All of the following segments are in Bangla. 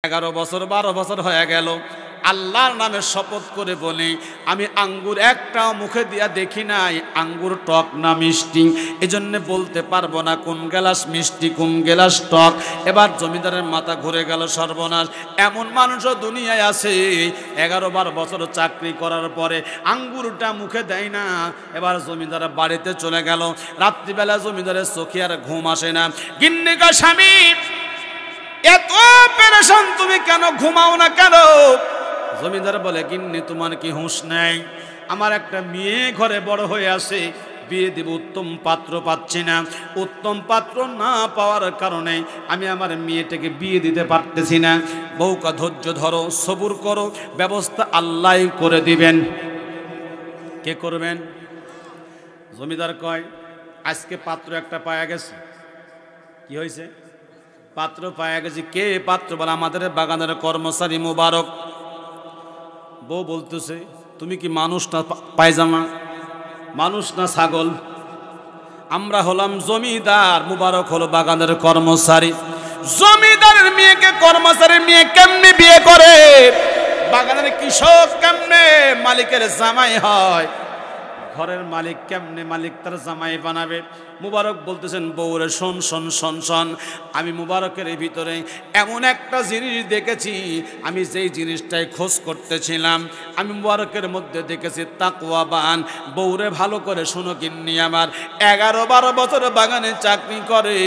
11 বছর 12 বছর হয়ে গেল, আল্লাহর নামে শপথ করে বলি আমি আঙ্গুর একটাও মুখে দিয়া দেখি নাই আঙ্গুর টক না মিষ্টি, এজন্য বলতে পারবো না কোন গ্লাস মিষ্টি কোন গ্লাস টক। এবার জমিদারের মাথা ঘুরে গেল, সর্বনাশ, এমন মানুষও দুনিয়ায় আছে 11-12 বছর চাকরি করার পরে আঙ্গুরটা মুখে দেয় না। এবার জমিদার বাড়িতে চলে গেল, রাত্রিবেলা জমিদারের চোখে আর ঘুম আসে না। গিন্নিকা স্বামী এত পেরেশান, তুমি কেন ঘুমাও না কেন? জমিদার বলে, গিন্নি তোমার কি হুঁশ নেই? আমার একটা মেয়ে ঘরে বড় হয়ে আসে, বিয়ে দেব, উত্তম পাত্র পাচ্ছি না। উত্তম পাত্র না পাওয়ার কারণে আমি আমার মেয়েটাকে বিয়ে দিতে পারতেছি না। বউকা ধৈর্য ধরো, সবুর করো, ব্যবস্থা আল্লাহ করে দিবেন। কে করবেন? জমিদার কয়, আজকে পাত্র একটা পাওয়া গেছে। কি হয়েছে? পাত্র পাওয়া গেছে। কে পাত্র? বলে আমাদের বাগানের কর্মচারী মুবারক। বউ বলতেছে, তুমি কি মানুষ না পায়জামা? মানুষ না ছাগল? আমরা হলাম জমিদার, মুবারক হলো বাগানের কর্মচারী। জমিদারের মেয়েকে কর্মচারীর মেয়ে কেমনে বিয়ে করে? বাগানের কৃষক কেমনে মালিকের জামাই হয়? ঘরের মালিক কেমনে মালিক তার জামাই বানাবে? মুবারক বলতেছেন, বউরে শোন শোন শোন শোন, আমি মুবারকের ভিতরে এমন একটা জিনিস দেখেছি, আমি যেই জিনিসটাই খোঁজ করতেছিলাম, আমি মুবারকের মধ্যে দেখেছি তাকওয়াবান। বউরে ভালো করে শোনো গিন্নি আমার, 11-12 বছর বাগানে চাকরি করে,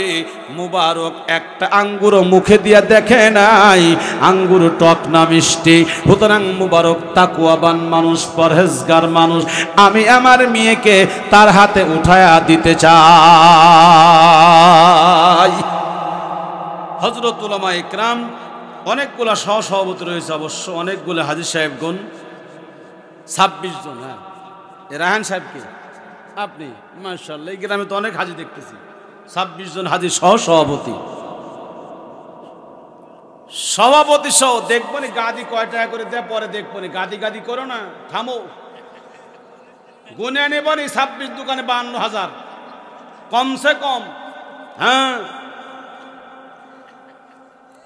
মুবারক একটা আঙ্গুরও মুখে দিয়া দেখে নাই আঙ্গুর টক না মিষ্টি। সুতরাং মুবারক তাকওয়াবান মানুষ, পরহেজগার মানুষ। আমি আমার মেয়েকে তার হাতে উঠায়া দিতে চাই। হযরত উলামা ইকরাম অনেকগুলা সহসভাপতি রয়েছে, অবশ্য অনেকগুলো হাজী সাহেবগণ, 26 জন। হ্যাঁ, রায়হান সাহেবকে আপনি মাশাআল্লাহ, এই গ্রামে তো অনেক হাজী দেখতেছি, 26 জন হাজী সহসভাপতি, সভাপতি সহ। দেখবনি গাদি কয় টাকা করে দেয়, পরে দেখবনি। গাদি গাদি করো না, থামো। গুনে নেবনি 26 দোকানে 52,000 কমসে কম। হ্যাঁ,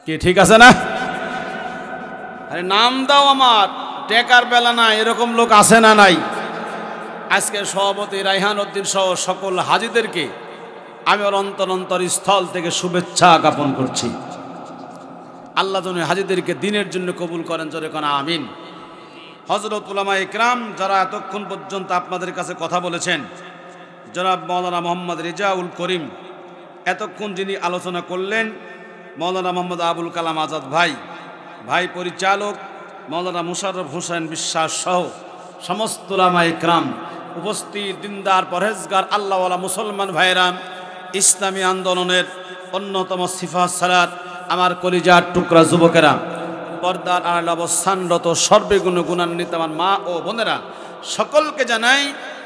কি ঠিক আছে না? আরে নাম দাও, আমার টেকার বেলা না, এরকম লোক আছে না নাই? আজকে সভাপতি রায়হান উদ্দিন সহ সকল হাজীদেরকে আমি ওর অন্তর স্থল থেকে শুভেচ্ছা জ্ঞাপন করছি। আল্লাহ যেন হাজীদেরকে দিনের জন্য কবুল করেন, জোরে কোন আমিন। হযরত উলামা ইকরাম যারা এতক্ষণ পর্যন্ত আপনাদের কাছে কথা বলেছেন, জনাব মাওলানা মোহাম্মদ রেজাউল করিম এতক্ষণ যিনি আলোচনা করলেন, মাওলানা মোহাম্মদ আবুল কালাম আজাদ ভাই পরিচালক, মাওলানা মুশাররফ হোসেন বিশ্বাস সহ সমস্ত উলামা ইকরাম, উপস্থিত দিনদার পরহেজগার আল্লাহওয়ালা মুসলমান ভাইরা, ইসলামী আন্দোলনের অন্যতম সিফাত সালাত, আমার কলিজার টুকরা যুবকেরা, পর্দার আড়ালে অবস্থানরত সর্বগুণ গুণান্বিত আমার মা ও বোনেরা, সকলকে জানাই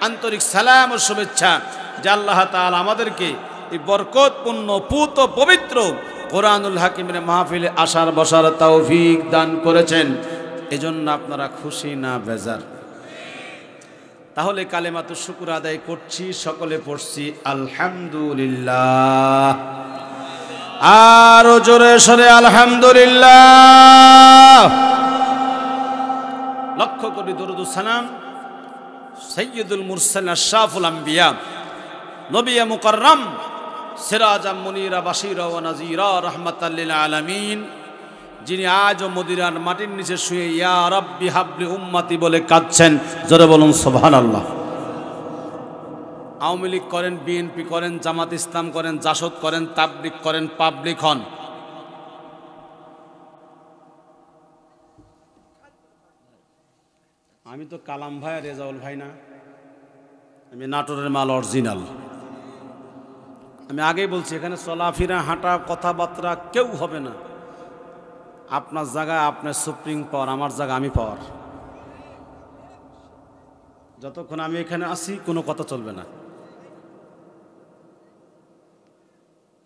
আন্তরিক সালাম ও শুভেচ্ছা যে আল্লাহ তাআলা আমাদেরকে এই বরকতপূর্ণ পুত পবিত্র কোরআনুল হাকিমের মাহফিলে আসার বসার তৌফিক দান করেছেন। এজন্য আপনারা খুশি না বেজার? তাহলে কালেমাতু শুকর আদায় করছি, সকলে পড়ছি আলহামদুলিল্লাহ। আরো জোরে সরে আলহামদুলিল্লাহ। লক্ষ্য করি দরুদ সালাম সাইয়্যিদুল মুরসালিন আশরাফুল আম্বিয়া, নবী মুকাররম, সিরাজাম মুনীরা বাশীরা ওয়া নাযীরা রাহমাতাল লিল আলামিন, যিনি আজও মদিনার মাটির নিচে শুয়ে ইয়া রাব্বি হাবলি উম্মতি বলে কাঁদছেন। জোরে বলুন সুবহানাল্লাহ। আওয়ামী লীগ করেন, বিএনপি করেন, জামাত ইসলাম করেন, জাসদ করেন, তাবলিগ করেন, পাবলিক হন, আমি তো কালাম ভাই আর রেজাউল ভাই না, আমি নাটোরের মাল অরিজিনাল। আমি আগেই বলছি, এখানে চলাফেরা হাঁটা কথাবার্তা কেউ হবে না। আপনার জায়গায় আপনার সুপ্রিম পাওয়ার, আমার জায়গা আমি পাওয়ার। যতক্ষণ আমি এখানে আসি কোনো কথা চলবে না,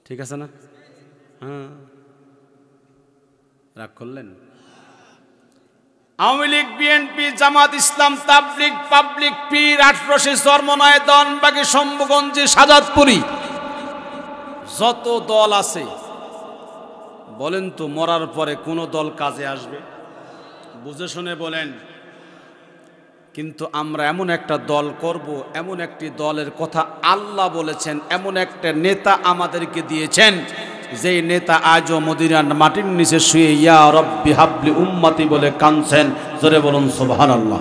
ঠিক আছে না? হ্যাঁ, রাগ করলেন? আওয়ামী লীগ, বিএনপি, জামাত ইসলাম, তাবলিগ, পাবলিক, পীর, আটরশি, চরমনায়, দনবাগি, শম্ভুগঞ্জি, সাজাদপুরি, যত দল আছে বলেন তো মরার পরে কোন দল কাজে আসবে? বুঝে শুনে বলেন। কিন্তু আমরা এমন একটা দল করব, এমন একটি দলের কথা আল্লাহ বলেছেন, এমন একটা নেতা আমাদেরকে দিয়েছেন, যেই নেতা আজও মদিনার মাটির নিচে শুয়ে ইয়া রব্বি হাবলি উম্মতি বলে কাঁদছেন। জোরে বলুন সুবহানাল্লাহ।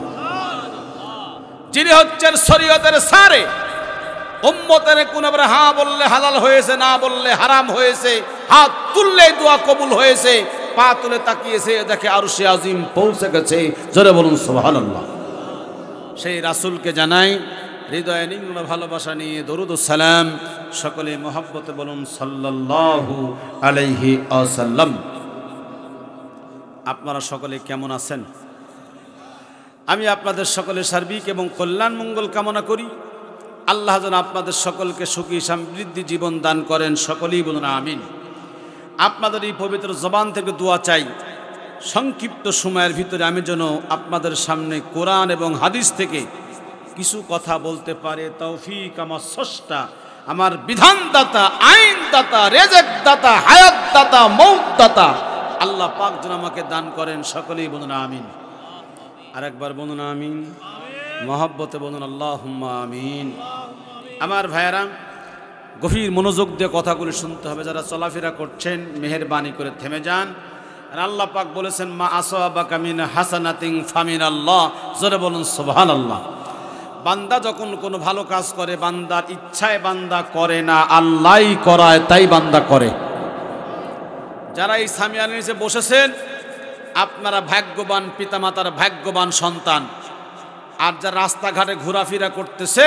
যিনি হচ্ছেন শরীয়তের সারে, উম্মতের কোন ব্যাপারে হ্যাঁ বললে হালাল হয়েছে, না বললে হারাম হয়েছে, হাত তুললে দোয়া কবুল হয়েছে, পা তুলে তাকিয়েছে দেখে আরশে আজিম পৌঁছে গেছে। জোরে বলুন সুবহানাল্লাহ। সেই রাসূলকে জানাই হৃদয়ে নিংড় ভালোবাসা নিয়ে দরুদ ও সালাম। সকলে মহব্বতে বলুন সাল্লাল্লাহু আলাইহি ওয়াসাল্লাম। আপনারা সকলে কেমন আছেন? আমি আপনাদের সকলের সার্বিক এবং কল্যাণ মঙ্গল কামনা করি। আল্লাহ যেন আপনাদের সকলকে সুখী সমৃদ্ধি জীবন দান করেন। সকলেই বলুন আমিন। আপনাদের এই পবিত্র জবান থেকে দোয়া চাই, সংক্ষিপ্ত সময়ের ভিতরে আমি যেন আপনাদের সামনে কোরআন এবং হাদিস থেকে কিছু কথা বলতে পারে তৌফিক আমার স্রষ্টা, আমার বিধানদাতা, আইনদাতা, রেজেকদাতা, হায়াতদাতা, মৌতদাতা আল্লাহ পাক যেন আমাকে দান করেন। সকলেই বলুন আমিন। আরেকবার বলুন আমিন। মহব্বতে বলুন আল্লাহুম্মা আমিন। আমার ভাইয়েরা, গভীর মনোযোগ দিয়ে কথাগুলি শুনতে হবে। যারা চলাফেরা করছেন মেহেরবানি করে থেমে যান। আর আল্লাহ পাক বলেছেন মা আসাবাকা মিন হাসানাতিন ফামিনাল্লাহ। জোরে বলুন সুবহানাল্লাহ। বান্দা যখন কোনো ভালো কাজ করে বান্দার ইচ্ছায় বান্দা করে না, আল্লাহই করায়, তাই বান্দা করে। যারা এই সামিয়ানের নিচে বসেছেন আপনারা ভাগ্যবান পিতামাতার ভাগ্যবান সন্তান। আর যারা রাস্তাঘাটে ঘোরাফেরা করতেছে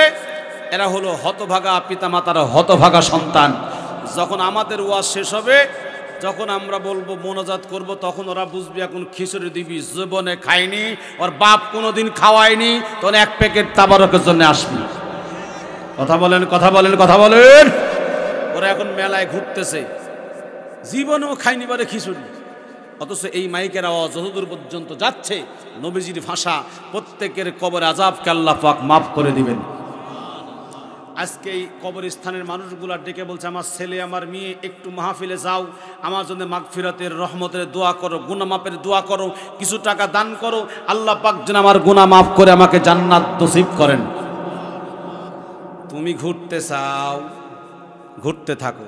এরা হলো হতভাগা পিতামাতার হতভাগা সন্তান। যখন আমাদের ওয়াজ শেষ হবে, যখন আমরা বলবো মোনাজাত করব, তখন ওরা বুঝবে এখন খিচুড়ি দিবি, জীবনে খায়নি, ওর বাপ কোনোদিন খাওয়ায়নি, তখন এক প্যাকেট তাবারকের জন্য আসবি। কথা বলেন, কথা বলেন, কথা বলেন। ওরা এখন মেলায় ঘুরতেছে, জীবনেও খায়নি পারে খিচুড়ি, অথচ এই মাইকের আওয়াজ যতদূর পর্যন্ত যাচ্ছে নবীজির ভাষা, প্রত্যেকের কবর আযাবকে আল্লাহ পাক মাফ করে দিবেন। আজকে এই কবরস্থানের মানুষগুলা ডেকে বলছে আমার ছেলে আমার মেয়ে একটু মাহফিলে যাও, আমার জন্য মাগফিরাতের রহমতের দোয়া করো, গুনাহ মাফের দোয়া করো, কিছু টাকা দান করো, আল্লাহ পাক যেন আমার গুনাহ মাফ করে আমাকে জান্নাত নসিব করেন। তুমি ঘুরতে চাও, ঘুরতে থাকো,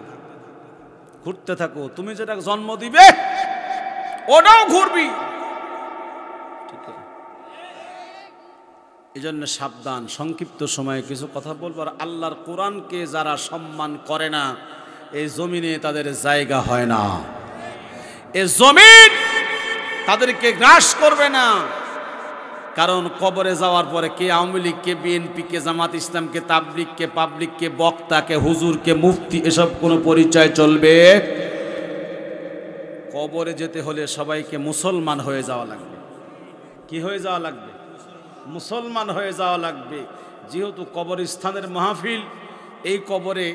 ঘুরতে থাকো। তুমি যেটা জন্ম দিবে ওটাও ঘুরবি। ঠিক আছে, এই জন্য সাবধান। সংক্ষিপ্ত সময়ে কিছু কথা বলবো। আর আল্লাহর কোরআনকে যারা সম্মান করে না এই জমিনে তাদের জায়গা হয় না, এই জমিন তাদেরকে গ্রাস করবে না। কারণ কবরে যাওয়ার পরে কে আওয়ামী লীগ, কে বিএনপি, কে জামাত ইসলাম, কে তাবলিগ, কে পাবলিক, কে বক্তা, কে হুজুর, কে মুফতি, এসব কোনো পরিচয় চলবে। কবরে যেতে হলে সবাইকে মুসলমান হয়ে যাওয়া লাগবে। কি হয়ে যাওয়া লাগবে? মুসলমান হয়ে যাওয়া লাগবে। যেহেতু কবরস্থানের মাহফিল, এই কবরে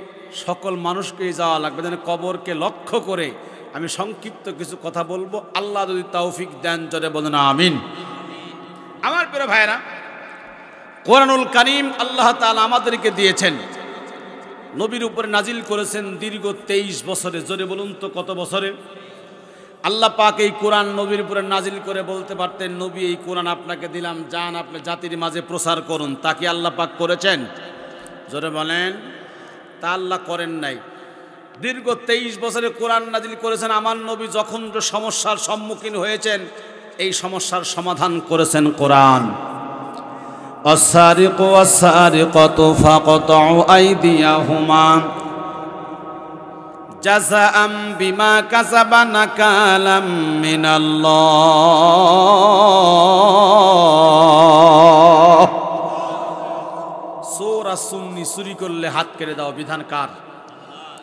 সকল মানুষকেই যাওয়া লাগবে। যেন কবরকে লক্ষ্য করে আমি সংক্ষিপ্ত কিছু কথা বলবো। আল্লাহ যদি তৌফিক দেন জোরে বলুন আমিন। আমার প্রিয় ভাইরা, কোরআনুল কারীম আল্লাহ তাআলা আমাদেরকে দিয়েছেন, নবীর উপরে নাজিল করেছেন দীর্ঘ 23 বছরে। জোরে বলুন তো কত বছরে? আল্লাহ পাক এই কোরআন নবীর উপরে নাজিল করে বলতে পারতেন নবী এই কোরআন আপনাকে দিলাম, যান আপনি জাতির মাঝে প্রচার করুন। তা কি আল্লাহ পাক করেছেন? জোরে বলেন। তা আল্লাহ করেন নাই। দীর্ঘ 23 বছরে কোরআন নাজিল করেছেন। আমার নবী যখন সমস্যার সম্মুখীন হয়েছেন এই সমস্যার সমাধান করেছেন কোরআন। আস-সারিকু ওয়াস-সারিকাতু ফাকতাউ আইদিয়াহুমা জাযাআম বিমা কাসাবা নাকালাম মিনাল্লাহ। চোর আর সুন্নি চুরি করলে হাত কেটে দাও, বিধান কার?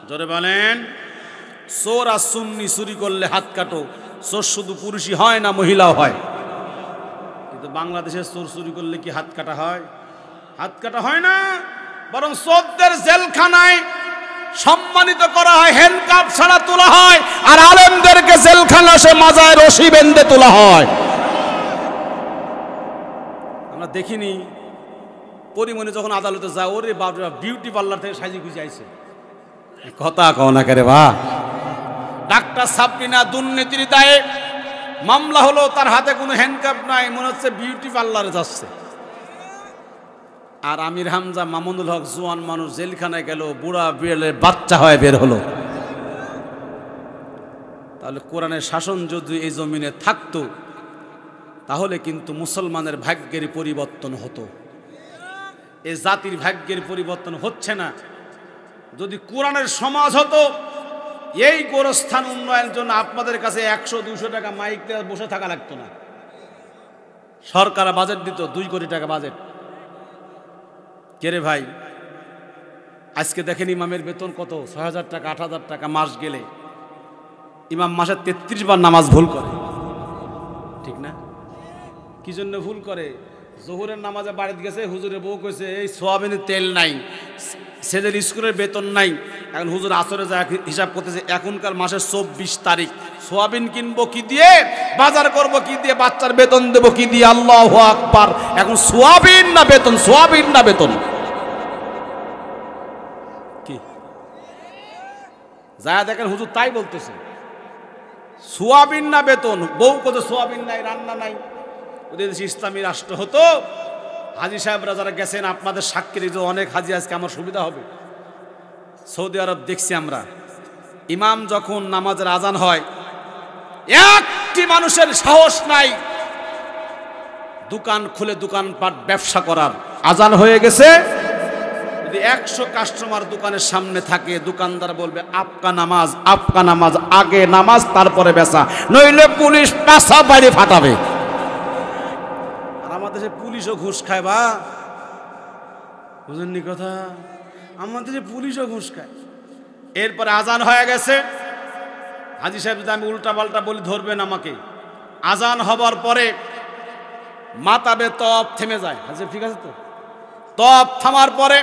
জোরে বলেন। চোর আর সুন্নি চুরি করলে হাত কাটো। চোর শুধু পুরুষই হয় না, মহিলাও হয়। কিন্তু বাংলাদেশের চোর চুরি করলে কি হাত কাটা হয়? হাত কাটা হয় না, বরং চোরদের জেলখানায় সম্মানিত করা হয়, হ্যান্ডকাপ ছাড়া তোলা হয়। আর আলেমদেরকে জেলখানা সে মাজায় রশি বেঁধে তোলা হয়। আমরা দেখিনি পরিমণি যখন আদালতে যায়, ওরে বাবা বিউটি পার্লার থেকে সাজি খুঁজে আইছে। কথা কও না করে বা ডাক্তার সাবরিনা দুর্নীতির দায়ে মামলা হলো, তার হাতে কোনো হ্যান্ডকাপ নাই, মনে হচ্ছে বিউটি পার্লারে যাচ্ছে। আর আমির হামজা মামুনুল হক জোয়ান মানুষ জেলখানায় গেল, বুড়া বিড়ালের বাচ্চা হয়ে বের হলো। তাহলে কোরআনের শাসন যদি এই জমিনে থাকতো তাহলে কিন্তু মুসলমানের ভাগ্যের পরিবর্তন হতো। এই জাতির ভাগ্যের পরিবর্তন হচ্ছে না। যদি কোরআনের সমাজ হতো, এই গোরস্থান উন্নয়নের জন্য আপনাদের কাছে 100-200 টাকা মাইক দিয়ে বসে থাকা লাগতো না। সরকার বাজেট দিত 2 কোটি টাকা বাজেট। কে রে ভাই, আজকে দেখেন ইমামের বেতন কত, 6,000 টাকা 8,000 টাকা মাস গেলে। ইমাম মাসে 33 বার নামাজ ভুল করে, ঠিক না? কি জন্য ভুল করে? জোহরের নামাজে বাড়িতে গেছে, হুজুরের বউ কইছে এই সোয়াবিনের তেল নাই, ছেলের স্কুলের বেতন নাই। এখন হুজুর আসরে যায় হিসাব করতেছে, এখনকার মাসের 24 তারিখ, সোয়াবিন কিনবো কি দিয়ে, বাজার করব কি দিয়ে, বাচ্চার বেতন দেবো কি দিয়ে? আল্লাহু আকবার। এখন সোয়াবিন না বেতন, সোয়াবিন না বেতন, কি যায় দেখেন হুজুর তাই বলতেছে, সোয়াবিন না বেতন। বউ কত সোয়াবিন নাই, রান্না নাই। ওদের দেশে ইসলামী রাষ্ট্র হতো, হাজি সাহেবরা যারা গেছেন আপনাদের সাক্ষী, অনেক হাজি আজকে আমার সুবিধা হবে। সৌদি আরব দেখছি আমরা, ইমাম যখন নামাজের আজান হয়, একটি মানুষের সাহস নাই দোকান খুলে দোকানপাট ব্যবসা করার। আজান হয়ে গেছে, যদি 100 কাস্টমার দোকানের সামনে থাকে, দোকানদার বলবে আপকা নামাজ, আপকা নামাজ, আগে নামাজ তারপরে বেচা, নইলে পুলিশ পাছা বাড়ি ফাটাবে। আর আমাদের দেশে পুলিশও ঘুষ খায়, বা বুঝেননি কথা, আমাদের দেশে পুলিশও ঘুষ খায়। এরপরে আজান হয়ে গেছে, হাজি সাহেব যদি আমি উল্টা পাল্টা বলি ধরবেন আমাকে। আজান হবার পরে মাতাবে তপ থেমে যায়, হাজি ঠিক আছে তো? তপ থামার পরে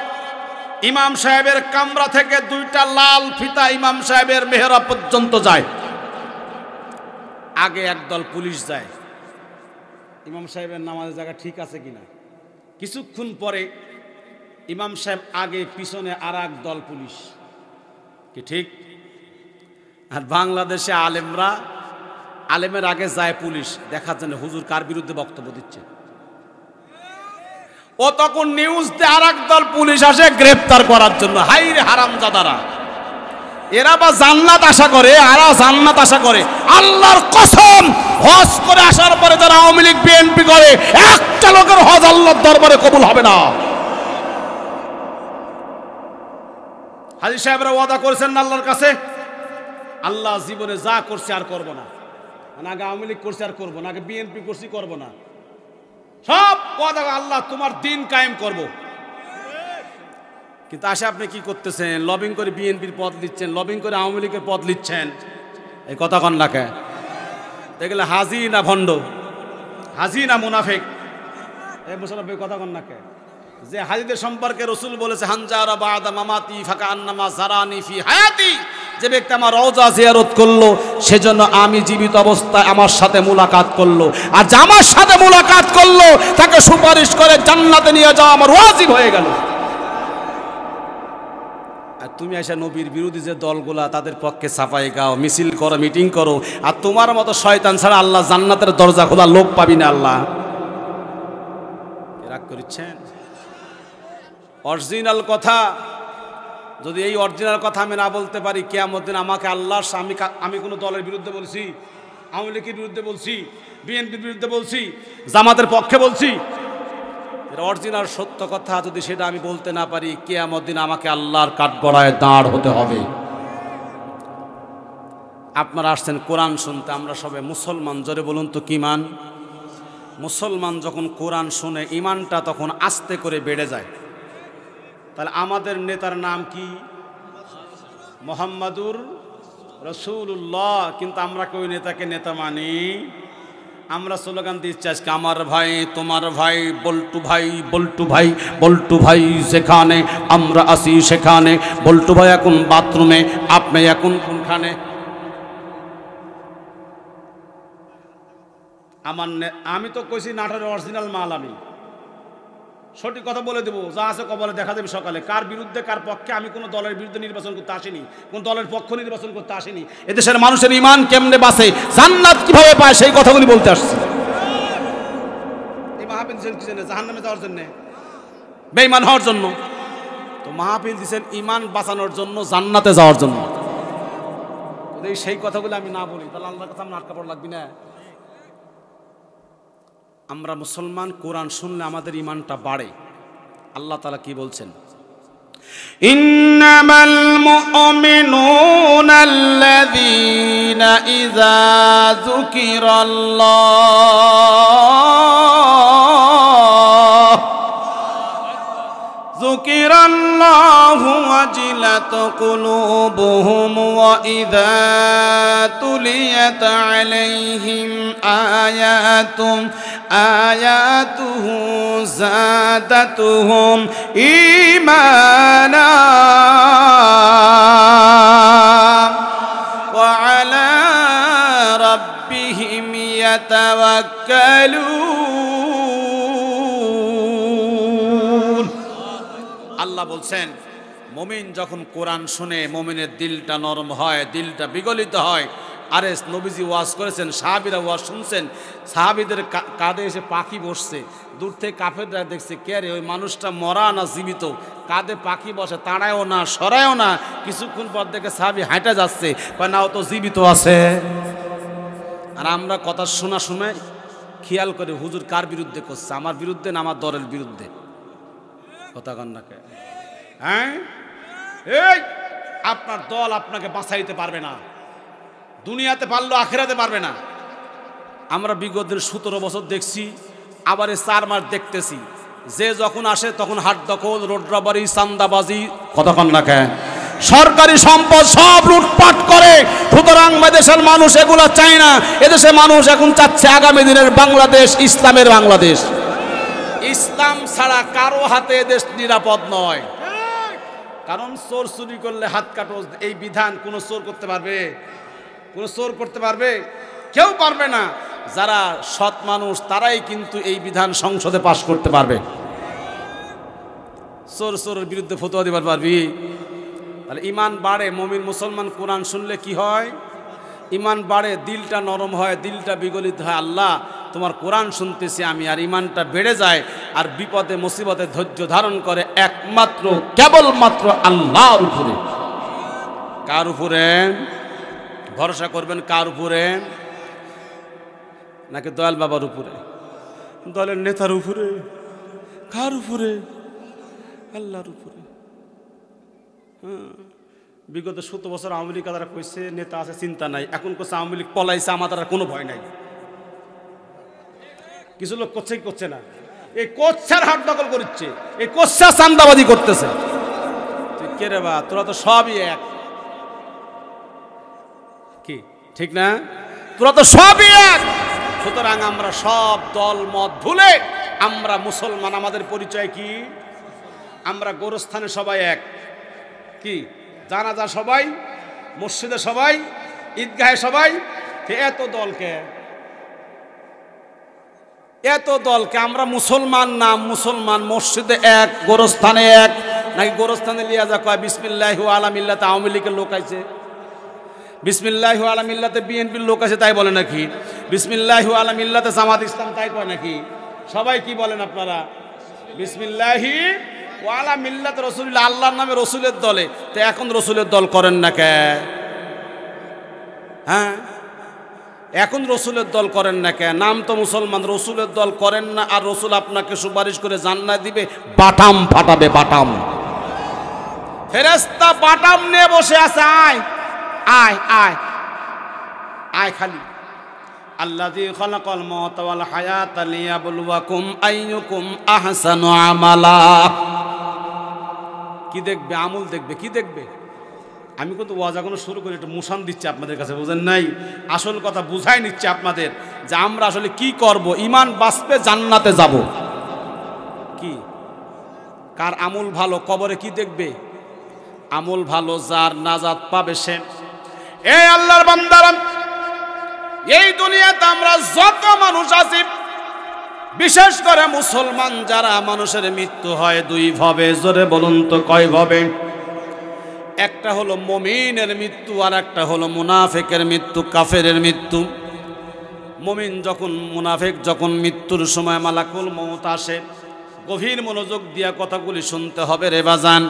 ইমাম সাহেবের কামরা থেকে 2টা লাল ফিতা ইমাম সাহেবের মেহরাব পর্যন্ত যায়। আগে একদল পুলিশ যায়, ইমাম সাহেবের নামাজের জায়গা ঠিক আছে কিনা। কিছুক্ষণ পরে ইমাম সাহেব আগে, পিছনে আর এক দল পুলিশ, কি ঠিক? আর বাংলাদেশে আলেমের আগে যায় পুলিশ, দেখার জন্য হুজুর কার বিরুদ্ধে বক্তব্য দিচ্ছে। ও তখন নিউজ দিয়ে আর এক দল পুলিশ আসে গ্রেফতার করার জন্য। হাই রে হারামজাদারা, এরা বা জান্নাত আশা করে, আরা জান্নাত আশা করে। আল্লাহর কসম, হজ করে আসার পরে যারা আওয়ামী লীগ বিএনপি করে, একটা লোকের হজ আল্লাহর দরবারে কবুল হবে না। হাজী সাহেবরা ওয়াদা করেছেন না আল্লাহর কাছে, আল্লাহ জীবনে যা করছে আর করবো না, আগে আওয়ামী লীগ করছে আর করবো না, আগে বিএনপি করছি করবো না, সব ওয়াদা আল্লাহ তোমার দিন কায়েম করব। কিন্তু আসে আপনি কি করতেছেন? লবিং করে বিএনপির পদ নিচ্ছেন, লবিং করে আওয়ামী লীগের পদ নিচ্ছেন। এই কথা কন না কে? দেখলে হাজি না ভণ্ড, হাজি না মুনাফিক? এই মুসলমান কথা কন না কে? যে হাজিদের সম্পর্কে রসুল বলেছে হানজারা বাদা মামাতি ফাকা আন্নামা জারানি ফি হায়াতি, যে ব্যক্তি আমার রওজা জিয়ারত করলো সেজন্য আমি জীবিত অবস্থায় আমার সাথে মুলাকাত করলো, আর যে আমার সাথে মুলাকাত করলো তাকে সুপারিশ করে জান্নাতে নিয়ে যাওয়া আমার ওয়াজিব হয়ে গেল। আর তুমি এসে নবীর বিরোধী যে দলগুলা তাদের পক্ষে সাফাই গাও, মিছিল করো, মিটিং করো, আর তোমার মতো শয়তান ছাড়া আল্লাহ জান্নাতের দরজা খোলা লোক পাবি না। আল্লাহ রাগ করছেন? অরিজিনাল কথা, যদি এই অরিজিনাল কথা আমি না বলতে পারি, কিয়ামত দিন আমাকে আল্লাহর আমি কোনো দলের বিরুদ্ধে বলছি, আওয়ামী লীগের বিরুদ্ধে বলছি, বিএনপির বিরুদ্ধে বলছি, জামাতের পক্ষে বলছি, অরিজিনাল সত্য কথা যদি সেটা আমি বলতে না পারি, কিয়ামত দিন আমাকে আল্লাহর কাঠগড়ায় দাঁড় হতে হবে। আপনারা আসছেন কোরআন শুনতে, আমরা সবাই মুসলমান, জোরে বলুন তো কি মান? মুসলমান যখন কোরআন শুনে ইমানটা তখন আস্তে করে বেড়ে যায়। তাহলে আমাদের নেতার নাম কি? মুহাম্মাদুর রাসূলুল্লাহ। কিন্তু আমরা কই নেতাকে নেতা মানি? আমরা স্লোগান দিচ্ছি আজকে আমার ভাই তোমার ভাই, বল্টু ভাই, বল্টু ভাই, বল্টু ভাই যেখানে আমরা আসি সেখানে, বল্টু ভাই এখন বাথরুমে, আপনি এখন কোনখানে? আমি তো কইছি নাটোরের অরিজিনাল মাল, আমি সঠিক কথা বলে দেবো, যা আছে কবলে দেখা দেবে সকালে। কার বিরুদ্ধে কার পক্ষে, আমি কোনো দলের বিরুদ্ধে নির্বাচন করতে আসিনি, কোন দলের পক্ষ নির্বাচন করতে আসিনি। এদেশের মানুষের ঈমান কেমনে বাঁচে, জান্নাত কিভাবে পায়, সেই কথাগুলি বলতে আসছি। এই মাহফিল দিচ্ছেন কি জন্য? জাহান্নামে যাওয়ার জন্য, বেঈমান হওয়ার জন্য? তো মাহফিল দিচ্ছেন ঈমান বাঁচানোর জন্য, জান্নাতে যাওয়ার জন্য। যদি সেই কথাগুলো আমি না বলি তাহলে আল্লাহর কাছে আমার আটকা পড়া লাগবে না। আমরা মুসলমান, কোরআন শুনলে আমাদের ঈমানটা বাড়ে। আল্লাহ তাআলা কি বলছেন? ইন্নামাল মুমিনুনা আল্লাযীনা ইযা যুকিরাল্লাহু ওয়াজিলাত কুলুবুহুম ওয়া ইযা তুলিয়াত আলাইহিম আয়াতুহু যাদাতুহুম ঈমানা ওয়া আলা রাব্বিহিম ইয়াতাওয়াক্কালুন। আল্লাহ বলছেন, মুমিন যখন কোরআন শুনে মুমিনের দিলটা নরম হয়, দিলটা বিগলিত হয়। আরে নবীজি ওয়াজ করেছেন, সাহাবীরা ওয়াজ শুনছেন, সাহাবীদের কাঁধে এসে পাখি বসছে। দূর থেকে কাফেররা দেখছে, কে রে, ওই মানুষটা মরা না জীবিত, কাঁধে পাখি বসে, তাড়ায়ও না সরায়ও না। কিছুক্ষণ পর দেখে সাহাবী হাঁটা যাচ্ছে, না ও তো জীবিত আছে। আর আমরা কথা শোনা সময় খেয়াল করে হুজুর কার বিরুদ্ধে করছে, আমার বিরুদ্ধে না আমার দলের বিরুদ্ধে? কথা কন না কে? হ্যাঁ, এই আপনার দল আপনাকে বাঁচাইতে পারবে না, দুনিয়াতে পারলো আখিরাতে পারবে না। আমরা বিগত 17 বছর দেখছি, আবার 4 মাস দেখতেছি, যে যখন আসে তখন হাট দখল, রোড রবারি, চান্দাবাজি, কতক্ষণ রাখে, সরকারি সম্পদ সব লুটপাট করে। সুতরাং এদেশের মানুষ এগুলো চায় না। এদেশের মানুষ এখন চাচ্ছে আগামী দিনের বাংলাদেশ ইসলামের বাংলাদেশ। ইসলাম ছাড়া কারো হাতে এদেশ নিরাপদ নয়। কারণ চোর চুরি করলে হাত কাটো, এই বিধান কোন চোর করতে পারবে? কোন চোর করতে পারবে? কেউ পারবে না। যারা সৎ মানুষ তারাই কিন্তু এই বিধান সংসদে পাশ করতে পারবে। চোর চোরের বিরুদ্ধে ফতোয়া দিবার পারবি? তাহলে ঈমান বাড়ে। মুমিন মুসলমান কোরআন শুনলে কি হয়? ঈমান বাড়ে, দিলটা নরম হয়, দিলটা বিগলিত হয়। আল্লাহ তোমার কোরআন শুনতেছি আমি, আর ঈমানটা বেড়ে যায়। আর বিপদে মুসিবতে ধৈর্য ধারণ করে একমাত্র কেবলমাত্র আল্লাহর উপরে। কার উপরে ভরসা করবেন? কার উপরে? নাকি দয়াল বাবার উপরে, দলের নেতার উপরে? কার উপরে? আল্লাহর উপরে। বিগত 17 বছর আওয়ামী লীগ তারা কইছে নেতা আছে, চিন্তা নাই। এখন করছে আওয়ামী লীগ পলাইছে, আমাদের আর কোনো ভয় নাই। কিছু লোক করছে কি করছে না? এই কোচ্ছার হাট দখল করছে, এই কোচ্ছা চান্দাবাজি করতেছে। তুই কে রে বা? তোরা তো সবই এক, কি ঠিক না? তোরা তো সবই এক। সুতরাং আমরা সব দল মত ভুলে আমরা মুসলমান। আমাদের পরিচয় কি? আমরা গোরস্থানে সবাই এক, কি জানাজা সবাই, মসজিদে সবাই, ঈদগাহে সবাই। এত দলকে, এত দলকে আমরা মুসলমান না? মুসলমান মসজিদে এক, গোরস্থানে এক। নাকি গোরস্থানে লিয়া যা কয় বিসমিল্লাহি আলা মিল্লাতে আওয়ামী লীগের লোক আছে, বিসমিল্লাহি আলা মিল্লাতে বিএনপির লোক আছে তাই বলে নাকি? বিসমিল্লাহি আলা মিল্লাতে জামাত ইসলাম তাই কয় নাকি? সবাই কি বলেন আপনারা? বিসমিল্লাহি ওয়ালা মিল্লাত রাসূলুল্লাহ, আল্লাহর নামে রসুলের দলে। তো এখন রসুলের দল করেন না কে? হ্যাঁ, এখন রসুলের দল করেন না কে? নাম তো মুসলমান, রসুলের দল করেন না। আর রসুল আপনাকে সুপারিশ করে জান্নাত দিবে, বাটাম ফাটাবে, বাটাম। ফেরেশতা বাটাম নিয়ে বসে আছে, আয় আয় আয় আয় খালি। আল্লাযী খালাকাল মাউতা ওয়াল হায়াতা লিয়াবলুয়াকুম আইয়ুকুম আহসানু আমালা। কি দেখবে? আমল দেখবে। কি দেখবে? আমি কিন্তু ওয়াজ এখনো শুরু করে একটু মুসান দিচ্ছি আপনাদের কাছে, বুঝেন নাই? আসল কথা বুঝাই নিচ্ছে আপনাদের যে আমরা আসলে কি করব। ঈমান বাঁচবে, জান্নাতে যাব। কি কার আমল ভালো? কবরে কি দেখবে? আমল ভালো যার, নাজাত পাবে সে। এই আল্লাহর বান্দারা, এই দুনিয়াতে আমরা যত মানুষ আছি, বিশেষ করে মুসলমান যারা, মানুষের মৃত্যু হয় দুই ভাবে। জোরে বলুন তো কয় ভাবে? একটা হলো মুমিনের মৃত্যু, আর একটা হলো মুনাফিকের মৃত্যু, কাফেরের মৃত্যু। মুমিন যখন, মুনাফিক যখন মৃত্যুর সময় মালাকুল মউত আসে, গভীর মনোযোগ দিয়া কথাগুলি শুনতে হবে রে বাজান।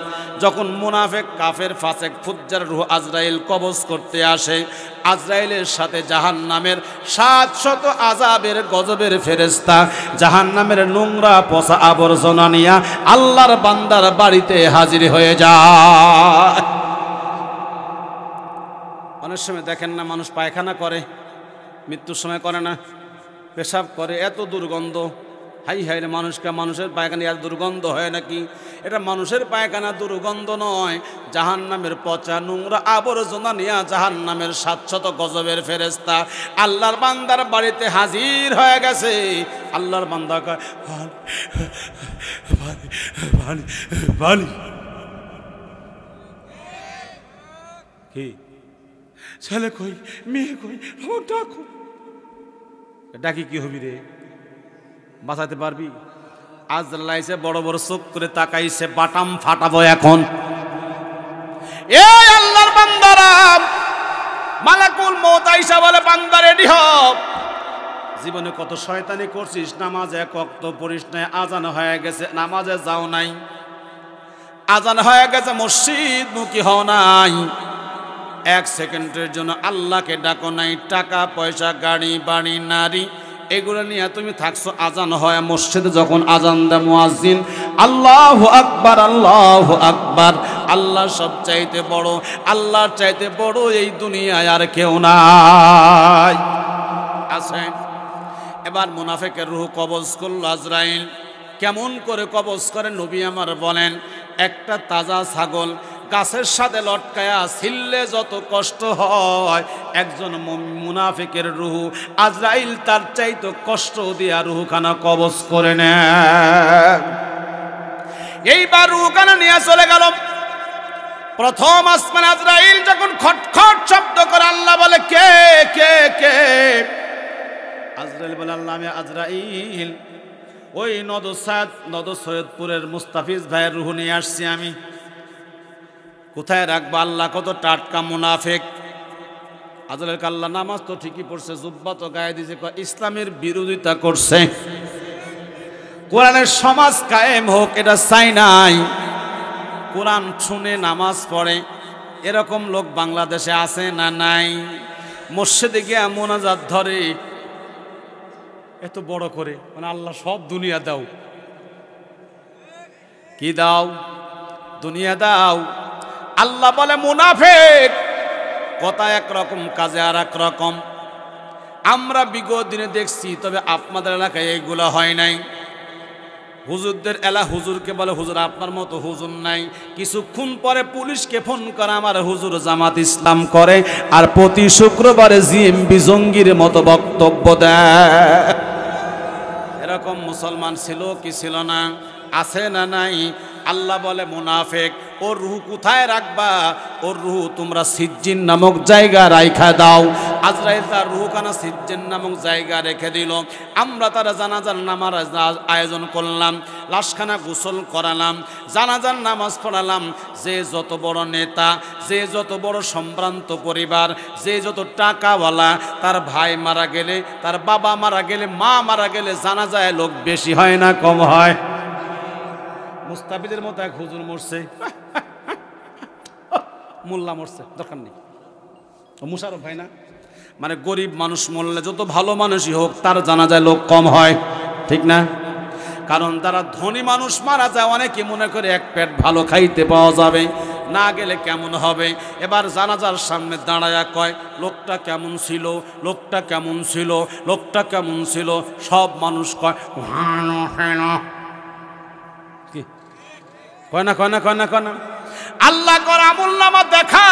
যখন মুনাফিক, কাফের, ফাসেক, ফুজ্জার রূহ আজরাইল কবজ করতে আসে, আজরাইলের সাথে জাহান্নামের 700 আযাবের গজবের ফেরেশতা জাহান্নামের নোংরা পচা আবর্জনা নিয়া আল্লাহর বান্দার বাড়িতে হাজির হয়ে যায়। অনেক সময় দেখেন না, মানুষ পায়খানা করে, মৃত্যুর সময় করে না, পেশাব করে, এত দুর্গন্ধ। হাই হাই রে, মানুষের পায়খানা এত দুর্গন্ধ হয় নাকি? এটা মানুষের পায়খানা দুর্গন্ধ নয়, জাহান্নামের পচা নোংরা আবর্জনা নিয়ে জাহান্নামের 700 গজবের ফেরেশতা আল্লাহর বান্দার বাড়িতে হাজির হয়ে গেছে। আল্লাহর বান্দা কয়, কি ছেলে কই, মেয়ে কই, ডাকো। ডাকি কি হবি রে? বাঁচাতে পারবি? আজরাইল আইছে, বড় বড় চোখ করে তাকাইছে, বাটাম ফাটাবো এখন। এই আল্লাহর বান্দারা, মালাকুল মউত আইসা বলে, বান্দা রেডি হ। জীবনে কত শয়তানি করছিস, নামাজে এক ওয়াক্ত পড়িস নাই, আজান হয়ে গেছে নামাজে যাও নাই, আজান হয়ে গেছে মসজিদ মুখী হও নাই, 1 সেকেন্ডের জন্য আল্লাহকে ডাকো নাই, টাকা পয়সা, গাড়ি বাড়ি, নারী, এগুলো নিয়ে তুমি থাকছো। আজান হয় মসজিদে, যখন আজান দেয় মুয়াজ্জিন, আল্লাহু আকবার, আল্লাহু আকবার, আল্লাহ সবচাইতে বড়, আল্লাহর চাইতে বড় এই দুনিয়ায় আর কেউ নাই। আছে। এবার মুনাফিকের রূহ কবজ করল আজরাইল। কেমন করে কবজ করে নবী আমার বলেন, একটা তাজা ছাগল গাছের সাথে লটকায়া ছিললে যত কষ্ট হয়, একজন মুনাফিকের রূহ আজরাইল তার চাইতে কষ্ট দিয়া রূহখানা কবজ করে নেয়। এইবার রূহখানা নিয়ে চলে গেল প্রথম আসমান। আজরাইল যখন খটখট শব্দ করে, আল্লাহ বলে, কে কে কে? আজরাইল বলে, আল্লাহ আমি আজরাইল, ওই নদ সৈয়দপুরের মুস্তাফিজ ভাইয়ের রূহ নিয়ে আসছি আমি। কোথায় রাখবো? আল্লাহ কত টাটকা মুনাফিক। আজরাইল আল্লাহ, নামাজ তো ঠিকই পড়ছে, জুব্বা তো গায়ে দিয়েছে, ইসলামের বিরোধিতা করছে, কোরআনের সমাজ কায়েম হোক এটা চাই নাই, কোরআন শুনে নামাজ পড়ে, এরকম লোক বাংলাদেশে আছে না নাই? মসজিদে গিয়ে মোনাজাত ধরে, এত বড় করে, মানে আল্লাহ সব দুনিয়া দাও। কি দাও? দুনিয়া দাও। আল্লাহ বলে, মুনাফিক, কথা একরকম, কাজে আর এক রকম। আমরা বিগত দিনে দেখছি, তবে আপনাদের এলাকায় এইগুলো হয় নাই। হুজুরদের হুজুরকে বলে, হুজুর আপনার মতো হুজুর নাই। কিছুক্ষণ পরে পুলিশকে ফোন করে, আমার হুজুর জামাত ইসলাম করে, আর প্রতি শুক্রবারে জিএমবি জঙ্গির মতো বক্তব্য দেয়। এরকম মুসলমান ছিল কি ছিল না? আছে না নাই? আল্লাহ বলে, মুনাফিক, ওর রূহ কোথায় রাখবা? ওর রূহ তোমরা সিজ্জিন নামক জায়গা রাইখা দাও। আজরাইল তার রূহখানা সিজ্জিন নামক জায়গা রেখে দিল। আমরা তারা জানাজার নামাজ আয়োজন করলাম, লাশখানা গোসল করালাম, জানাজার নামাজ পড়ালাম। যে যত বড় নেতা, যে যত বড় সম্ভ্রান্ত পরিবার, যে যত টাকাওয়ালা, তার ভাই মারা গেলে, তার বাবা মারা গেলে, মা মারা গেলে জানাজায় লোক বেশি হয় না কম হয়? মুস্তাফিজের মতো এক হুজুর মরছে, মোল্লা মরছে, দরকার নেই। মুশারফ ভাই না, মানে গরিব মানুষ মরলে, যত ভালো মানুষই হোক, তার জানাজায় লোক কম হয়, ঠিক না? কারণ তারা ধনী মানুষ মারা যায়, অনেকে মনে করে এক পেট ভালো খাইতে পাওয়া যাবে, না গেলে কেমন হবে। এবার জানাজার সামনে দাঁড়ায়া কয়, লোকটা কেমন ছিল, লোকটা কেমন ছিল, লোকটা কেমন ছিল। সব মানুষ কয়, কি কয় না, কয় না, কয় না, কয় না। আল্লাহ কর আমুলনামা দেখা,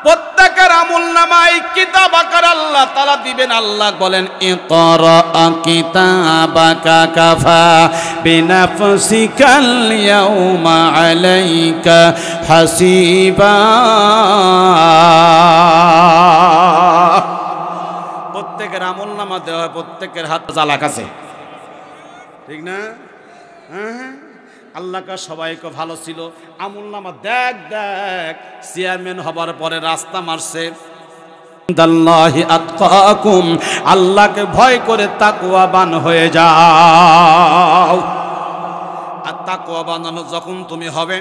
প্রত্যেকের আমুলনামায় কিতাব আকার আল্লাহ তাআলা দিবেন। আল্লাহ বলেন, ইকরা কিতাবাকা কাফা বিনাফসিকাল ইয়াউমা আলাইকা হাসিবা। প্রত্যেকের আমুলনামা দেওয়া হয়, প্রত্যেকের হাত জ্বালা কাছে। ঠিক না? হ্যাঁ, আল্লাহকা সবাইকে ভালো ছিল। আমুল নামা দেখ দেখ চেয়ারম্যান হবার পরে রাস্তা মারছে, আল্লাহকে ভয় করে তাকওয়াবান হয়ে যাও। আর তাকওয়াবান যখন তুমি হবে,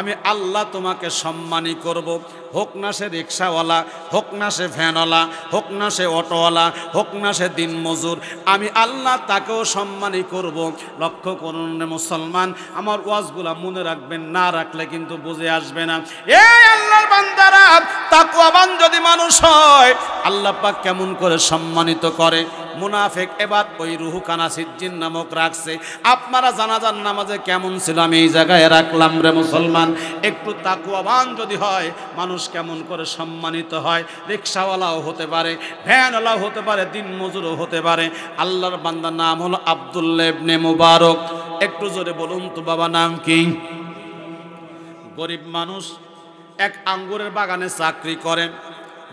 আমি আল্লাহ তোমাকে সম্মানী করব। হোক না সে রিক্সাওয়ালা, হোক না সে ভ্যানওয়ালা, হোক না সে অটোওয়ালা, হোক না সে দিন মজুর, আমি আল্লাহ তাকেও সম্মানী করব। লক্ষ্য করুন রে মুসলমান, আমার ওয়াজগুলা মনে রাখবেন, না রাখলে কিন্তু বুঝে আসবে না। এই আল্লাহর বান্দারা, তাকওয়াবান যদি মানুষ হয়, আল্লাহ পাক কেমন করে সম্মানিত করে। মুনাফিক এবার ওই রুহুকানা সিজ্জিন নামক রাখছে। আপনারা জানাজার নামাজে কেমন ছিল আমি এই জায়গায় রাখলাম রে মুসলমান। একটু তাকওয়াবান যদি হয়, মানুষ কেমন করে সম্মানিত হয়। রিক্সাওয়ালাও হতে পারে, ভ্যানওয়ালাও হতে পারে, দিন মজুরও হতে পারে। আল্লাহর বান্দার নাম হলো আব্দুল্লাহ ইবনে মুবারক। একটু জোরে বলুন তো বাবা নাম কি? গরিব মানুষ, এক আঙ্গুরের বাগানে চাকরি করেন।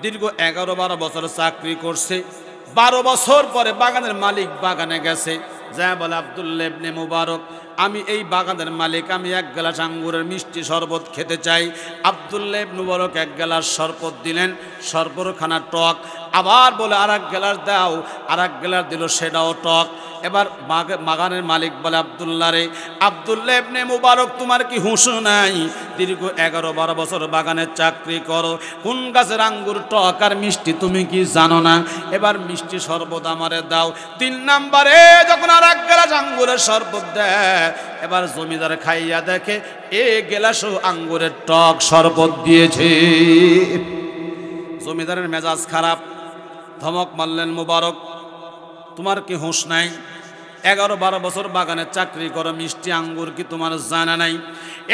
দীর্ঘ 11-12 বছর চাকরি করছে। 12 বছর পরে বাগানের মালিক বাগানে গেছে, যা বলে আব্দুল্লাহ ইবনে মুবারক, আমি এই বাগানের মালিক, আমি 1 গ্লাস আঙ্গুরের মিষ্টি শরবত খেতে চাই। আব্দুল্লাহ ইবনে মুবারক 1 গ্লাস শরবত দিলেন, শরবতখানা টক। আবার বলে আর 1 গ্লাস দাও, আর 1 গ্লাস দিল, সেটাও টক। এবার বাগানের মালিক বলে, আব্দুল্লাহ রে, আব্দুল্লাহ ইবনে মুবারক, তোমার কি হুঁশ নাই? দীর্ঘ 11-12 বছর বাগানে চাকরি করো, কোন গাছের আঙ্গুর টক আর মিষ্টি তুমি কি জানো না? এবার মিষ্টি শরবত আমারে দাও। 3 নম্বরে যখন আর 1 গ্লাস আঙ্গুরের শরবত দেয়, এবার জমিদার খাইয়া দেখে এ গ্লাসও আঙ্গুরের টক শরবত দিয়েছে। জমিদারের মেজাজ খারাপ, ধমক মারলেন, মুবারক তোমার কি হুঁশ নাই? 11-12 বছর বাগানে চাকরি করো, মিষ্টি আঙ্গুর কি তোমার জানা নাই?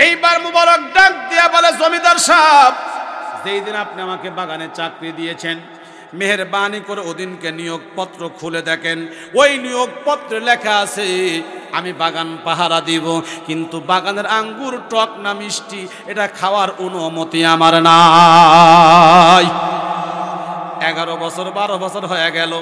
এইবার মুবারক ডাক দিয়া বলে, জমিদার সাহেব, যেই দিন আপনি আমাকে বাগানে চাকরি দিয়েছেন, মেহেরবানি করে ওদিনকে নিয়োগপত্র খুলে দেখেন। ওই নিয়োগপত্রে লেখা আছে আমি বাগান পাহারা দিব, কিন্তু বাগানের আঙ্গুর টক না মিষ্টি এটা খাওয়ার অনুমতি আমার নাই। 11 বছর 12 বছর হয়ে গেল,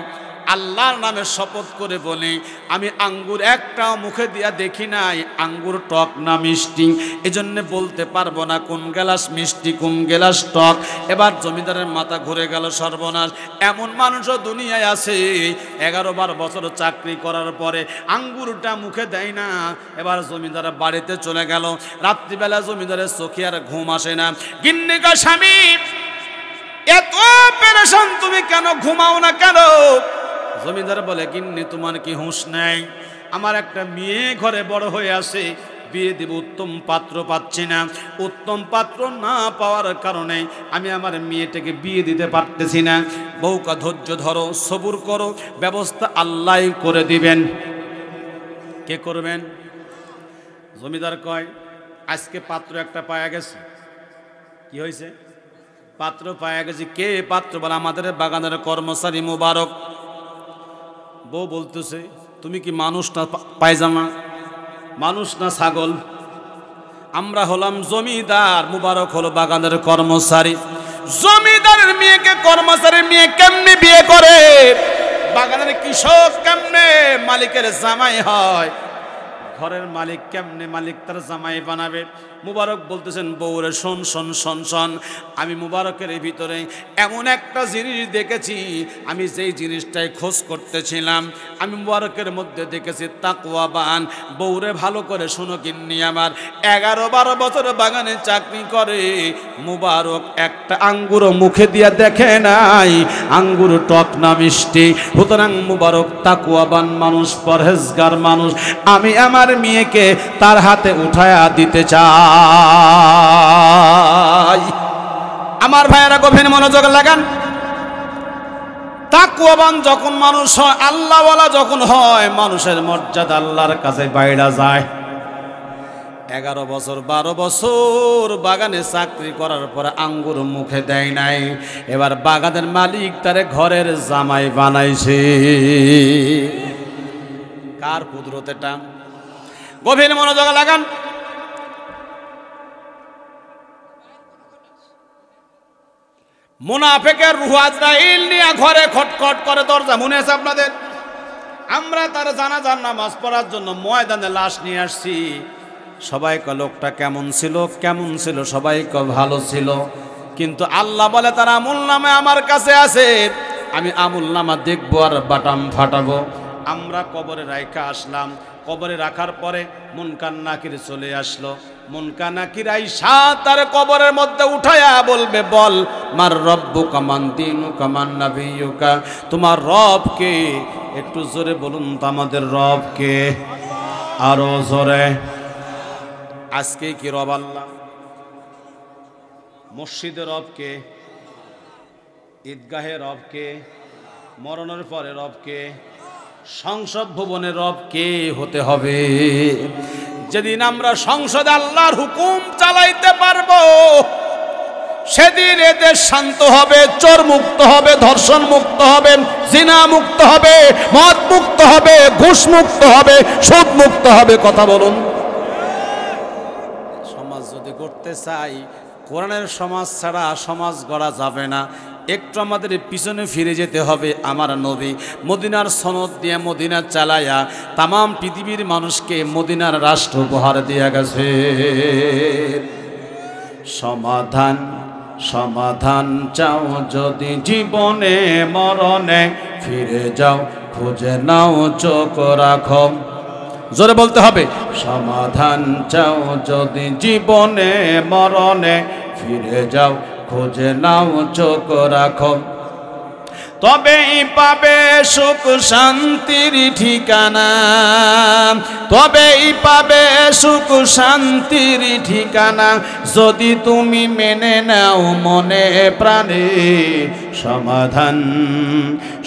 আল্লাহর নামে শপথ করে বলি, আমি আঙ্গুর একটাও মুখে দিয়া দেখি নাই আঙ্গুর টক না মিষ্টি। এজন্য বলতে পারবো না কোন গ্লাস মিষ্টি কোন গ্লাস টক। এবার জমিদারের মাথা ঘুরে গেল, সর্বনাশ, এমন মানুষও দুনিয়ায় আছে 11-12 বছর চাকরি করার পরে আঙ্গুরটা মুখে দেয় না। এবার জমিদার বাড়িতে চলে গেল। রাত্রিবেলা জমিদারের চোখে আর ঘুম আসে না। গিন্নিকা, স্বামী এত পেরেশান, তুমি কেন ঘুমাও না কেন? জমিদার বলে, গিন্নি তোমার কি হুঁশ নাই? আমার একটা মেয়ে ঘরে বড় হয়ে আসে, বিয়ে দেব, উত্তম পাত্র পাচ্ছি না। উত্তম পাত্র না পাওয়ার কারণে আমি আমার মেয়েটাকে বিয়ে দিতে পারতেছি না। বউকা ধৈর্য ধরো, সবুর করো, ব্যবস্থা আল্লাহ করে দিবেন। কে করবেন? জমিদার কয়, আজকে পাত্র একটা পাওয়া গেছে। কি হয়েছে? পাত্র পাওয়া গেছে। কে পাত্র? বলে আমাদের বাগানের কর্মচারী মুবারক। বউ বলতেছে, তুমি কি মানুষ না পায়জামা? মানুষ না ছাগল? আমরা হলাম জমিদার, মুবারক হলো বাগানের কর্মচারী। জমিদারের মেয়েকে কর্মচারীর মেয়ে কেমনে বিয়ে করে? বাগানের কৃষক কেমনে মালিকের জামাই হয়? ঘরের মালিক কেমনে মালিক তার জামাই বানাবে? মুবারক বলতেছেন, বউরে শোন শোন শোন শোন, আমি মুবারকের ভিতরে এমন একটা জিনিস দেখেছি, আমি যেই জিনিসটাই খোঁজ করতেছিলাম, আমি মুবারকের মধ্যে দেখেছি তাকওয়াবান। বউরে ভালো করে শোনো গিন্নি আমার, 11-12 বছর বাগানে চাকরি করে, মুবারক একটা আঙ্গুরও মুখে দিয়া দেখে নাই আঙ্গুর টক না মিষ্টি। সুতরাং মুবারক তাকওয়াবান মানুষ, পরহেজগার মানুষ। আমি আমার মেয়েকে তার হাতে উঠায়া দিতে চাই। আমার ভাইয়েরা গভীর মনোযোগ লাগান। তাকওয়াবান যখন মানুষ হয়, আল্লাহওয়ালা যখন হয়, মানুষের মর্যাদা আল্লাহর কাছে বাইরা যায়। 11 বছর 12 বছর বাগানে চাকরি করার পর আঙ্গুর মুখে দেয় নাই। এবার বাগানের মালিক তারে ঘরের জামাই বানাইছে। কার কুদরতেটা? গভীর মনোযোগ লাগান। মুনাফিকের রূহ আজরাইল নিয়ে ঘরে খটখট করে, দরজা মনে আছে আপনাদের? আমরা তার জানাজার নামাজ পড়ার জন্য ময়দানে লাশ নিয়ে আসছি। সবাই কয় লোকটা কেমন ছিল, কেমন ছিল? সবাই কয় ভালো ছিল। কিন্তু আল্লাহ বলে তার আমুলনামা আমার কাছে আছে, আমি আমুলনামা দেখবো আর বাটাম ফাটাবো। আমরা কবরে রাইখা আসলাম। কবরে রাখার পরে মুনকার নাকির চলে আসলো। মুনকার নাকির আইসা তার কবরের মধ্যে উঠায়া বলবে, বল মার রব্বুকা মান দীনুকা মান নাবিয়ুকা, তোমার রব কে? একটু জোরে বলুন তো, আমাদের রব কে? আরো জোরে। আজকে কি রব আল্লাহ? মসজিদের রব কে? ঈদগাহের রব কে? মরণের পরে রব কে? সংসদ ভবনের রব কে হতে হবে? যেদিন আমরা সংসদে আল্লাহর হুকুম চালাইতে পারবো, সেদিন এদের শান্ত হবে, চোর মুক্ত হবে, ধর্ষণ মুক্ত হবে, জিনা মুক্ত হবে, মদ মুক্ত হবে, ঘুষ মুক্ত হবে, সুদ মুক্ত হবে। কথা বলুন। সমাজ যদি করতে চাই, কোরআনের সমাজ ছাড়া সমাজ গড়া যাবে না। একটু আমাদের পিছনে ফিরে যেতে হবে। আমার নবী মদিনার সনদ দিয়ে মদিনা চালায়া তামাম পৃথিবীর মানুষকে মদিনার রাষ্ট্র উপহার দিয়া গেছে। সমাধান সমাধান চাও যদি জীবনে মরণে, ফিরে যাও খুঁজে নাও চোখ রাখো। জোরে বলতে হবে। সমাধান চাও যদি জীবনে মরণে, ফিরে যাও খুঁজে নাও চোখ রাখো। তবেই পাবে সুখ শান্তির ঠিকানা, তবেই পাবে সুখ শান্তির ঠিকানা, যদি তুমি মেনে নাও মনে প্রাণে। সমাধান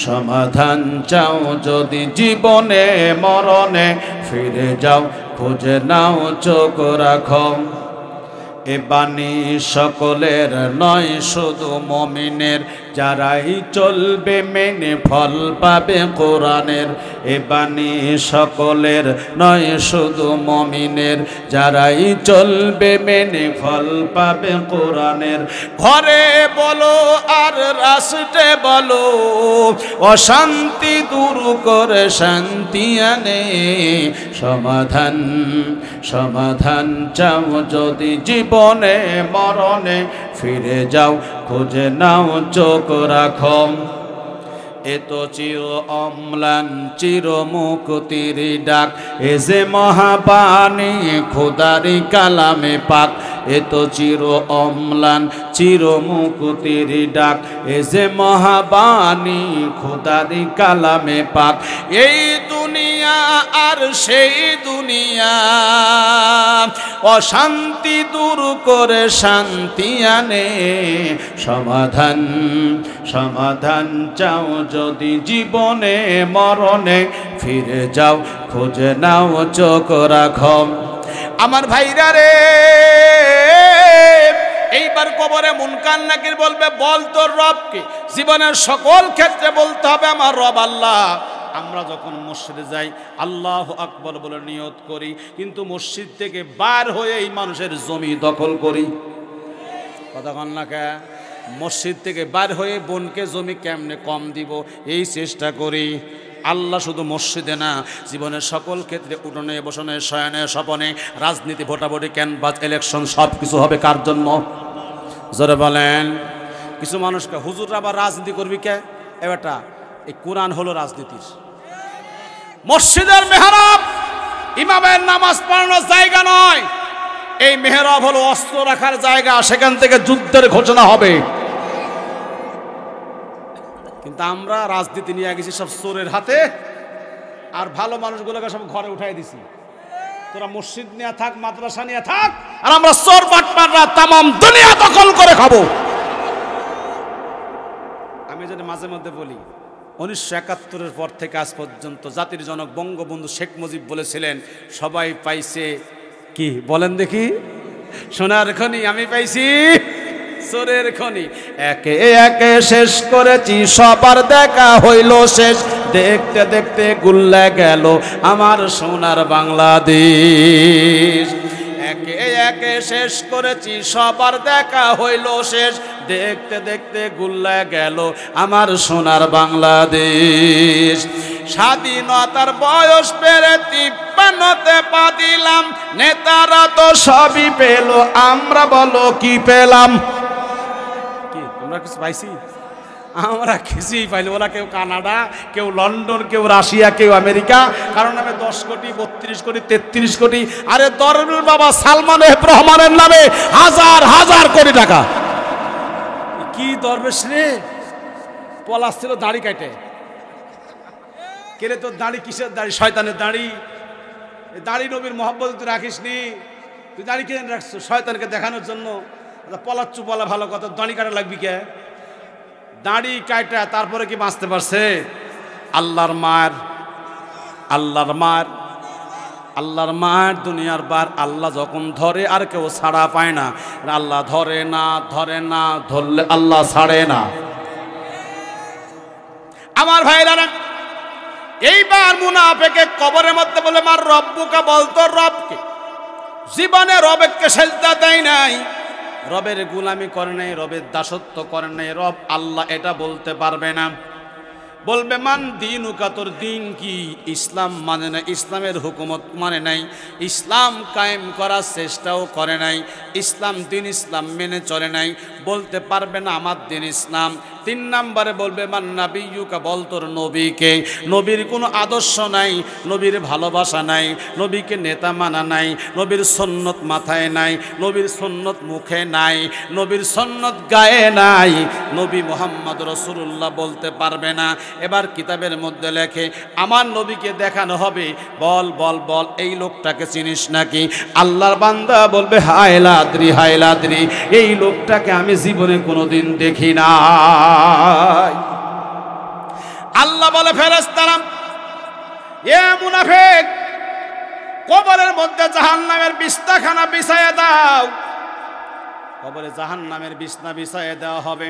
সমাধান চাও যদি জীবনে মরণে, ফিরে যাও খুঁজে নাও চোখ রাখো। এ বাণী সকলের নয় শুধু মুমিনের, যারাই চলবে মেনে ফল পাবে কোরআনের। এ বাণী সকলের নয় শুধু মুমিনের, যারাই চলবে মেনে ফল পাবে কোরআনের। ঘরে বলো আর রাষ্ট্রে বলো, অশান্তি দূর করে শান্তি আনে। সমাধান সমাধান চাও যদি জীবনে মরণে, ফিরে যাও খুঁজে নাও চোখ রাখো। এ তো চির অম্লান চির মুক্তির ডাক, এ যে মহাবাণী খোদারি কালামে পাক। এ তো চির অম্লান চির মুক্তির ডাক, এ যে মহাবাণী খোদারি কালামে পাক। এই দুনিয়া আর সেই দুনিয়া, অশান্তি দূর করে শান্তি আনে। সমাধান সমাধান চাও যদি জীবনে মরণে, ফিরে যাও খুঁজে নাও চোখ রাখো। আমার ভাইরা রে, এইবার কবরে মুনকার নাকির বলবে, বল তোর রবকে। জীবনের সকল ক্ষেত্রে বলতে হবে আমার রব আল্লাহ। আমরা যখন মসজিদে যাই আল্লাহু আকবার বলে নিয়ত করি, কিন্তু মসজিদ থেকে বার হয়ে এই মানুষের জমি দখল করি। কথা কন না কে? মসজিদ থেকে বার হয়ে বোনকে জমি কেমনে কম দিব এই চেষ্টা করি। আল্লাহ শুধু মসজিদে না, জীবনের সকল ক্ষেত্রে উঠোনে বসনে শয়নে স্বপনে, রাজনীতি ভোটাভুটি ক্যানভাস ইলেকশন সব কিছু হবে কার জন্য? জোরে বলেন। কিছু মানুষকে হুজুররা আবার রাজনীতি করবি কে? এ বেটা, এই কোরআন হলো রাজনীতির। মসজিদের মেহরাব ইমামের নামাজ পড়ানোর জায়গা নয়, এই মেহরাব হলো অস্ত্র রাখার জায়গা, সেখান থেকে যুদ্ধের ঘোষণা হবে। কিন্তু আমরা রাজনীতি নিয়ে গেছি সব চোরের হাতে, আর ভালো মানুষগুলোকে সব ঘরে উঠাই দিছি। তোরা মসজিদ নিয়ে থাক, মাদ্রাসা নিয়ে থাক, আর আমরা চোর বাটপাররা তামাম দুনিয়া দখল করে খাবো। আমি যদি মাঝে মধ্যে বলি, 1971-এর পর থেকে আজ পর্যন্ত জাতির জনক বঙ্গবন্ধু শেখ মুজিব বলেছিলেন, সবাই পাইছে কি বলেন দেখি? সোনার খনি। আমি পাইছি চোরের খনি। একে একে শেষ করেছি, সবার দেখা হইল শেষ। দেখতে দেখতে গুল্লে গেল আমার সোনার বাংলাদেশ। একে একে শেষ করেছি, সবার দেখা হইল শেষ, দেখতে দেখতে গুল্লা গেল আমার সোনার বাংলাদেশ। স্বাধীনতার বয়স বেড়ে 53তে পা দিলাম, নেতারা তো সবই পেল, আমরা বলো কি পেলাম? কি তোমরা কিছু পাইছি? আমরা কিছুই পাইনি। ওরা কেউ কানাডা, কেউ লন্ডন, কেউ রাশিয়া, কেউ আমেরিকা, কারণ নামে 10 কোটি, 32 কোটি, 33 কোটি। আরে দরবেশ বাবা সালমান এফ রহমানের নামে হাজার হাজার কোটি টাকা। কি দরবেশ রে, পলাশ ছিল দাড়ি কাটে। কেরে তোর দাড়ি কিসের দাড়ি? শয়তানের দাড়ি। দাড়ি নবীর মহব্বত তুই রাখিস নি, তুই দাড়ি কেন রাখছো? শয়তানকে দেখানোর জন্য। পলাচ্ছু বলা ভালো কথা, দাড়ি কাটা লাগবি কে? দাড়ি কাটা তারপরে কি বাঁচতে পারছে? আল্লাহর মার, আল্লাহর মার, আল্লাহর মার, দুনিয়ার বার। আল্লাহ যখন ধরে আর কেউ ছাড়া পায় না। আল্লাহ ধরে না, ধরে না, ধরলে আল্লাহ ছাড়ে না। আমার ভাইরা, এইবার মুনাফিকে কবরের মধ্যে বলে মার রব্বুকা, বলতো রবকে। জীবনে রবকে সেজদা দেয় নাই, রবের গোলামি করে নাই, রবের দাসত্ব করে নাই। রব আল্লাহ এটা বলতে পারবে না। বলবে মান দিনুকা, তোর দিন কি? ইসলাম মানে না, ইসলামের হুকুমত মানে নাই, ইসলাম কায়েম করার চেষ্টাও করে নাই, ইসলাম দিন ইসলাম মেনে চলে নাই। বলতে পারবে না আমার দিন ইসলাম। 3 নম্বরে বলবে মান নাবিয়ুকা, বল তোর নবীকে। নবীর কোনো আদর্শ নাই, নবীর ভালোবাসা নাই, নবীকে নেতা মানা নাই, নবীর সুন্নত মাথায় নাই, নবীর সুন্নত মুখে নাই, নবীর সুন্নত গায়ে নাই। নবী মুহাম্মদ রাসূলুল্লাহ বলতে পারবে না। এবার কিতাবের মধ্যে লেখে আমার নবীকে দেখানো হবে, বল বল বল এই লোকটাকে চিনিস নাকি? আল্লাহর বান্দা বলবে হায়লাদ্রি, হায়লাদ্রি, এই লোকটাকে আমি জীবনে কোনোদিন দেখি না। আল্লাহ বলে ফেরেশতারা, এ মুনাফিক, কবরের মধ্যে জাহান্নামের বিছনাখানা বিছায়া দাও। কবরে জাহান্নামের বিছনা বিছায়া দেওয়া হবে।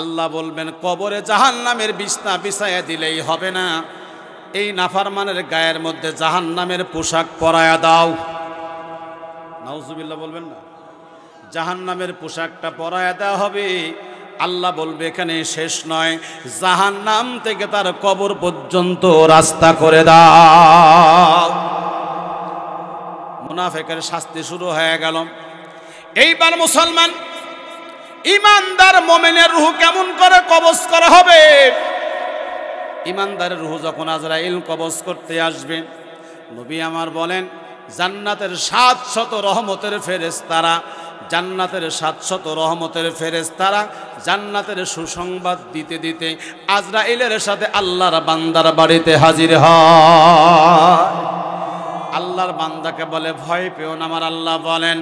আল্লাহ বলবেন কবরে জাহান্নামের বিছনা বিছায়া দিলেই হবে না, এই নাফরমানের গায়ের মধ্যে জাহান্নামের পোশাক পরায়া দাও। নাউজুবিল্লাহ বলবেন না? জাহান্নামের পোশাকটা পরায়া দেওয়া হবে। আল্লাহ বলবে এখানে শেষ নয়, জাহান্নাম থেকে তার কবর পর্যন্ত রাস্তা করে দাও। মুনাফিকের শাস্তি শুরু হয়ে গেল। এইবার মুসলমান ইমানদার মুমিনের রূহ কেমন করে কবজ করা হবে? ইমানদারের রূহ যখন আজরাইল কবজ করতে আসবে, নবী আমার বলেন জান্নাতের 700 রহমতের ফেরেশতারা, জান্নাতের 700 রহমতের ফেরেশতারা জান্নাতের সুসংবাদ দিতে দিতে আজরাইলের সাথে আল্লাহর বান্দার বাড়িতে হাজির হয়। আল্লাহর বান্দাকে বলে ভয় পেও না। আমার আল্লাহ বলেন